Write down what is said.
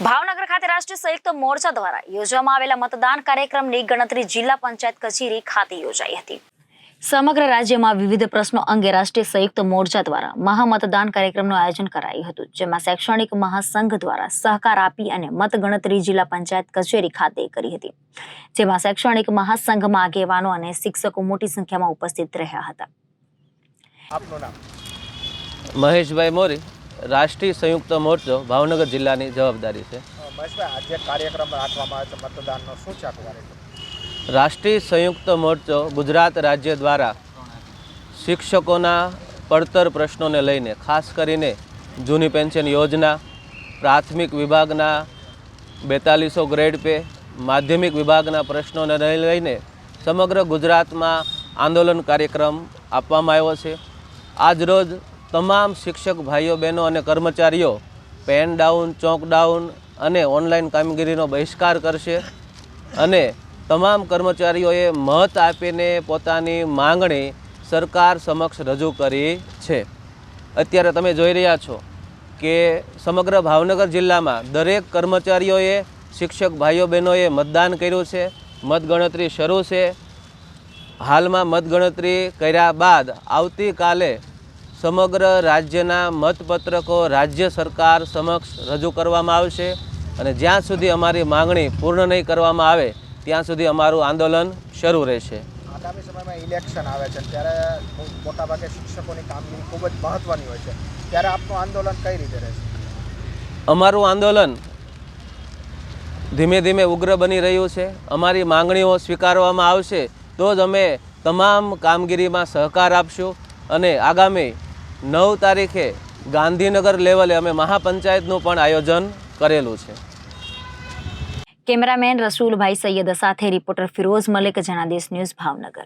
ભાવનગર ખાતે રાષ્ટ્રીય સંયુક્ત મોરચા દ્વારા યોજવામાં આવેલા મતદાન કાર્યક્રમની ગણતરી જિલ્લા પંચાયત કચેરી ખાતે યોજાઈ હતી। સમગ્ર રાજ્યમાં વિવિધ પ્રશ્નો અંગે રાષ્ટ્રીય સંયુક્ત મોરચા દ્વારા મહામતદાન કાર્યક્રમનું આયોજન કરાયું હતું, જેમાં શૈક્ષણિક મહાસંઘ દ્વારા સહકાર આપી અને મતગણતરી જિલ્લા પંચાયત કચેરી ખાતે કરી હતી, જેમાં શૈક્ષણિક મહાસંઘમાં આગેવાનો અને શિક્ષકો મોટી સંખ્યામાં ઉપસ્થિત રહ્યા હતા। આપનું નામ? મહેશભાઈ મોરી, રાષ્ટ્રીય સંયુક્ત મોરચો ભાવનગર જિલ્લાની જવાબદારી છે। મહેશભાઈ, આજે કાર્યક્રમ રાખવામાં આવે છે મતદાનનો, શું છે આખો કાર્યક્રમ? રાષ્ટ્રીય સંયુક્ત મોરચો ગુજરાત રાજ્ય દ્વારા શિક્ષકોના પડતર પ્રશ્નોને લઈને, ખાસ કરીને જૂની પેન્શન યોજના, પ્રાથમિક વિભાગના 4200 ગ્રેડ પે, માધ્યમિક વિભાગના પ્રશ્નોને લઈને સમગ્ર ગુજરાતમાં આંદોલન કાર્યક્રમ આપવામાં આવ્યો છે। આજરોજ તમામ શિક્ષક ભાઈઓ બહેનો અને કર્મચારીઓ પેન ડાઉન, ચોક ડાઉન અને ઓનલાઈન કામગીરીનો બહિષ્કાર કરશે અને તમામ કર્મચારીઓએ મત આપીને પોતાની માંગણી સરકાર સમક્ષ રજૂ કરી છે। અત્યારે તમે જોઈ રહ્યા છો કે સમગ્ર ભાવનગર જિલ્લામાં દરેક કર્મચારીઓએ, શિક્ષક ભાઈઓ બહેનોએ મતદાન કર્યું છે। મતગણતરી શરૂ છે। હાલમાં મતગણતરી કર્યા બાદ આવતીકાલે સમગ્ર રાજ્યના મતપત્રકો રાજ્ય સરકાર સમક્ષ રજૂ કરવામાં આવશે અને જ્યાં સુધી અમારી માંગણી પૂર્ણ નહીં કરવામાં આવે ત્યાં સુધી અમારું આંદોલન શરૂ રહેશે। આગામી સમયમાં ઇલેક્શન આવે છે, ત્યારે મોટાભાગે શિક્ષકોની કામગીરી ખૂબ જ મહત્ત્વની હોય છે, ત્યારે આપનું આંદોલન કઈ રીતે રહેશે? અમારું આંદોલન ધીમે ધીમે ઉગ્ર બની રહ્યું છે। અમારી માંગણીઓ સ્વીકારવામાં આવશે તો જ અમે તમામ કામગીરીમાં સહકાર આપશું અને આગામી 9 તારીખે ગાંધીનગર લેવલે અમે મહાપંચાયતનું પણ આયોજન કરેલું છે। કેમેરામેન રસૂલભાઈ સૈયદ સાથે રિપોર્ટર ફિરોઝ મલિક, જનાદેશ ન્યૂઝ, ભાવનગર।